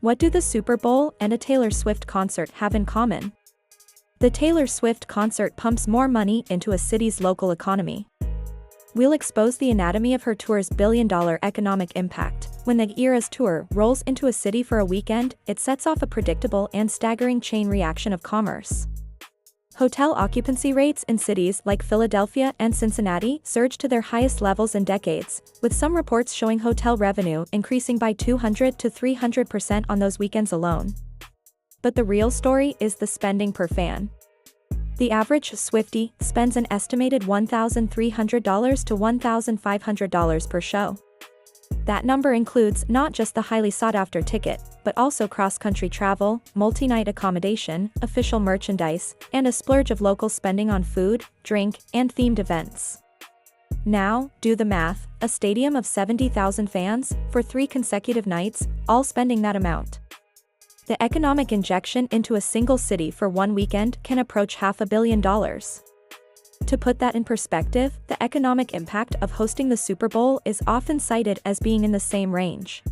What do the Super Bowl and a Taylor Swift concert have in common? The Taylor Swift concert pumps more money into a city's local economy. We'll expose the anatomy of her tour's billion-dollar economic impact. When the Eras Tour rolls into a city for a weekend, it sets off a predictable and staggering chain reaction of commerce. Hotel occupancy rates in cities like Philadelphia and Cincinnati surge to their highest levels in decades, with some reports showing hotel revenue increasing by 200 to 300% on those weekends alone. But the real story is the spending per fan. The average Swiftie spends an estimated $1,300 to $1,500 per show. That number includes not just the highly sought-after ticket, but also cross-country travel, multi-night accommodation, official merchandise, and a splurge of local spending on food, drink, and themed events. Now, do the math, a stadium of 70,000 fans, for 3 consecutive nights, all spending that amount. The economic injection into a single city for one weekend can approach $500 million. To put that in perspective, the economic impact of hosting the Super Bowl is often cited as being in the same range.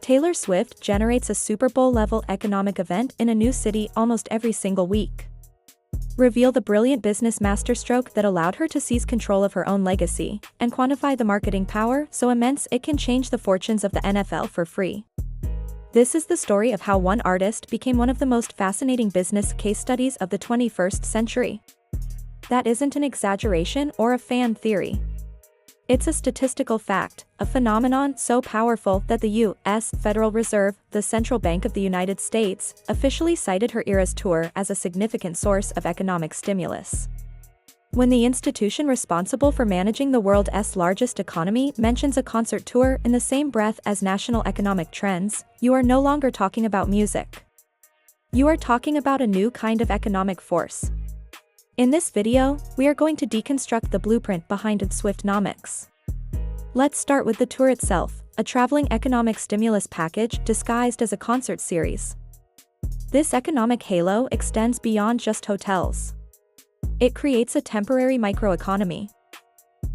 Taylor Swift generates a Super Bowl-level economic event in a new city almost every single week. Reveal the brilliant business masterstroke that allowed her to seize control of her own legacy, and quantify the marketing power so immense it can change the fortunes of the NFL for free. This is the story of how one artist became one of the most fascinating business case studies of the 21st century. That isn't an exaggeration or a fan theory. It's a statistical fact, a phenomenon so powerful that the U.S. Federal Reserve, the central bank of the United States, officially cited her Eras Tour as a significant source of economic stimulus. When the institution responsible for managing the world's largest economy mentions a concert tour in the same breath as national economic trends, you are no longer talking about music. You are talking about a new kind of economic force. In this video, we are going to deconstruct the blueprint behind Swiftnomics. Let's start with the tour itself, a traveling economic stimulus package disguised as a concert series. This economic halo extends beyond just hotels. It creates a temporary microeconomy.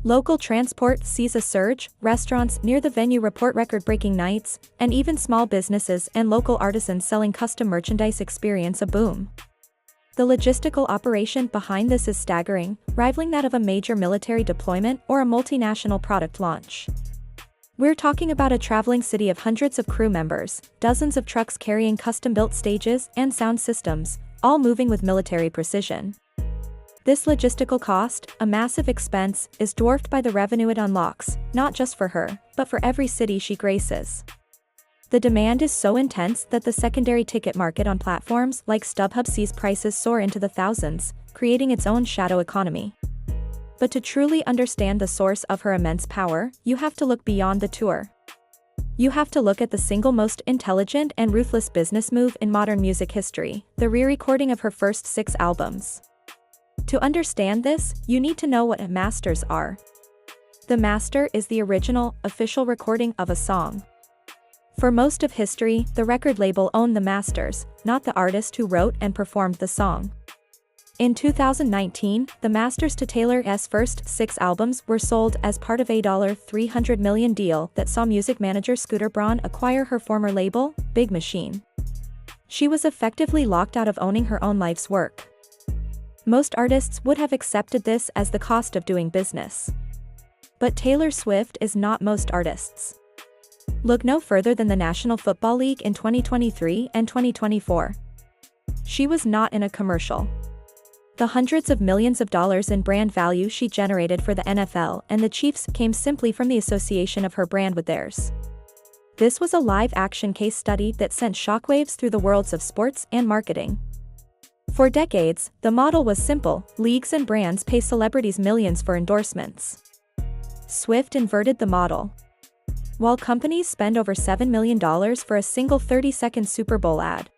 Local transport sees a surge, restaurants near the venue report record-breaking nights, and even small businesses and local artisans selling custom merchandise experience a boom. The logistical operation behind this is staggering, rivaling that of a major military deployment or a multinational product launch. We're talking about a traveling city of hundreds of crew members, dozens of trucks carrying custom-built stages and sound systems, all moving with military precision. This logistical cost, a massive expense, is dwarfed by the revenue it unlocks, not just for her, but for every city she graces. The demand is so intense that the secondary ticket market on platforms like StubHub sees prices soar into the thousands, creating its own shadow economy. But to truly understand the source of her immense power, you have to look beyond the tour. You have to look at the single most intelligent and ruthless business move in modern music history, the re-recording of her first 6 albums. To understand this, you need to know what masters are. The master is the original, official recording of a song. For most of history, the record label owned the masters, not the artist who wrote and performed the song. In 2019, the masters to Taylor's first 6 albums were sold as part of a $300 million deal that saw music manager Scooter Braun acquire her former label, Big Machine. She was effectively locked out of owning her own life's work. Most artists would have accepted this as the cost of doing business. But Taylor Swift is not most artists. Look no further than the National Football League in 2023 and 2024. She was not in a commercial. The hundreds of millions of dollars in brand value she generated for the NFL and the Chiefs came simply from the association of her brand with theirs. This was a live-action case study that sent shockwaves through the worlds of sports and marketing. For decades, the model was simple: leagues and brands pay celebrities millions for endorsements. Swift inverted the model. While companies spend over $7 million for a single 30-second Super Bowl ad,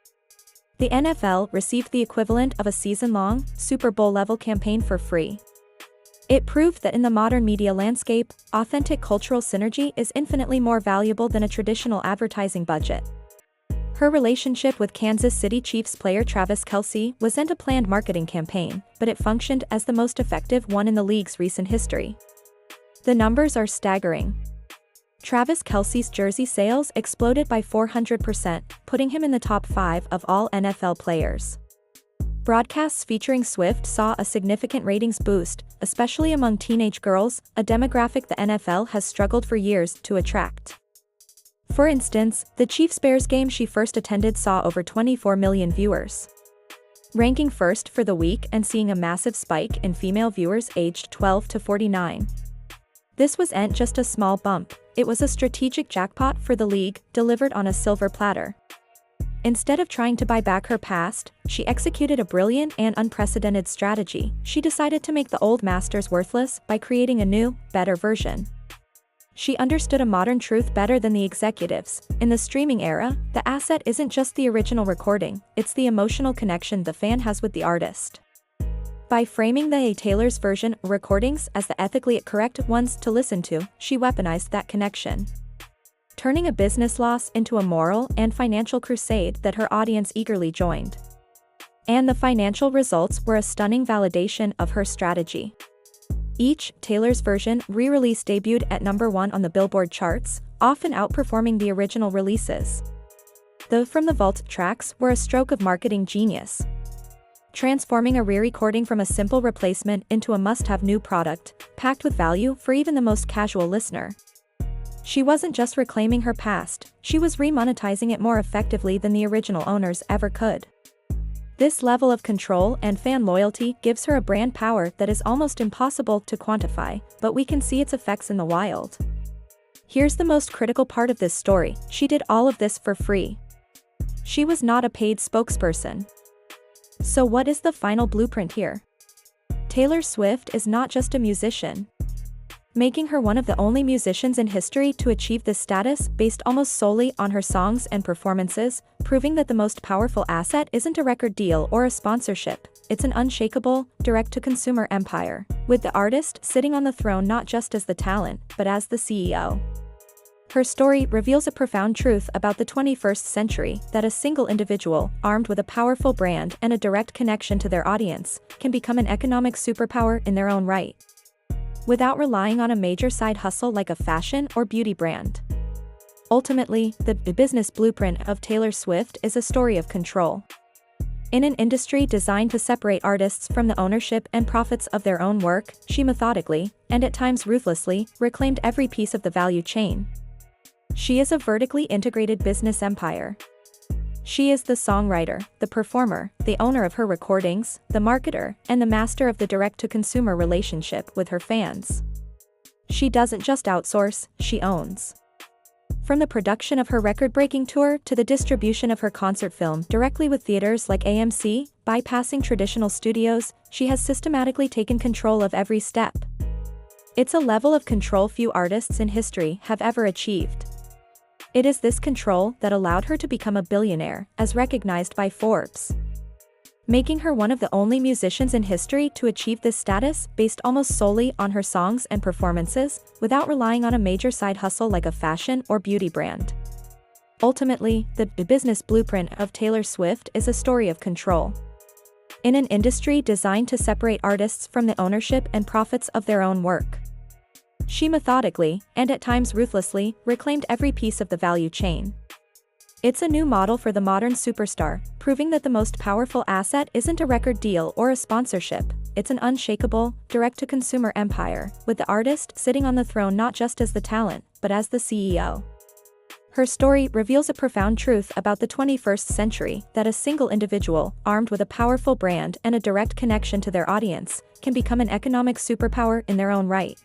the NFL received the equivalent of a season-long, Super Bowl-level campaign for free. It proved that in the modern media landscape, authentic cultural synergy is infinitely more valuable than a traditional advertising budget. Her relationship with Kansas City Chiefs player Travis Kelce wasn't a planned marketing campaign, but it functioned as the most effective one in the league's recent history. The numbers are staggering. Travis Kelce's jersey sales exploded by 400%, putting him in the top 5 of all NFL players. Broadcasts featuring Swift saw a significant ratings boost, especially among teenage girls, a demographic the NFL has struggled for years to attract. For instance, the Chiefs-Bears game she first attended saw over 24 million viewers, ranking first for the week and seeing a massive spike in female viewers aged 12 to 49. This wasn't just a small bump, it was a strategic jackpot for the league, delivered on a silver platter. Instead of trying to buy back her past, she executed a brilliant and unprecedented strategy. She decided to make the old masters worthless by creating a new, better version. She understood a modern truth better than the executives. In the streaming era, the asset isn't just the original recording, it's the emotional connection the fan has with the artist. By framing the Taylor's version recordings as the ethically correct ones to listen to, she weaponized that connection, turning a business loss into a moral and financial crusade that her audience eagerly joined. And the financial results were a stunning validation of her strategy. Each Taylor's version re-release debuted at #1 on the Billboard charts, often outperforming the original releases. The From the Vault tracks were a stroke of marketing genius, transforming a re-recording from a simple replacement into a must-have new product, packed with value for even the most casual listener. She wasn't just reclaiming her past, she was remonetizing it more effectively than the original owners ever could. This level of control and fan loyalty gives her a brand power that is almost impossible to quantify, but we can see its effects in the wild. Here's the most critical part of this story: she did all of this for free. She was not a paid spokesperson. So what is the final blueprint here? Taylor Swift is not just a musician, making her one of the only musicians in history to achieve this status based almost solely on her songs and performances, proving that the most powerful asset isn't a record deal or a sponsorship, it's an unshakable, direct-to-consumer empire, with the artist sitting on the throne not just as the talent, but as the CEO. Her story reveals a profound truth about the 21st century, that a single individual, armed with a powerful brand and a direct connection to their audience, can become an economic superpower in their own right, without relying on a major side hustle like a fashion or beauty brand. Ultimately, the business blueprint of Taylor Swift is a story of control. In an industry designed to separate artists from the ownership and profits of their own work, she methodically, and at times ruthlessly, reclaimed every piece of the value chain. She is a vertically integrated business empire. She is the songwriter, the performer, the owner of her recordings, the marketer, and the master of the direct-to-consumer relationship with her fans. She doesn't just outsource, she owns. From the production of her record-breaking tour to the distribution of her concert film directly with theaters like AMC, bypassing traditional studios, she has systematically taken control of every step. It's a level of control few artists in history have ever achieved. It is this control that allowed her to become a billionaire, as recognized by Forbes, making her one of the only musicians in history to achieve this status based almost solely on her songs and performances, without relying on a major side hustle like a fashion or beauty brand. Ultimately, the business blueprint of Taylor Swift is a story of control. In an industry designed to separate artists from the ownership and profits of their own work, she methodically, and at times ruthlessly, reclaimed every piece of the value chain. It's a new model for the modern superstar, proving that the most powerful asset isn't a record deal or a sponsorship, it's an unshakable, direct-to-consumer empire, with the artist sitting on the throne not just as the talent, but as the CEO. Her story reveals a profound truth about the 21st century, that a single individual, armed with a powerful brand and a direct connection to their audience, can become an economic superpower in their own right.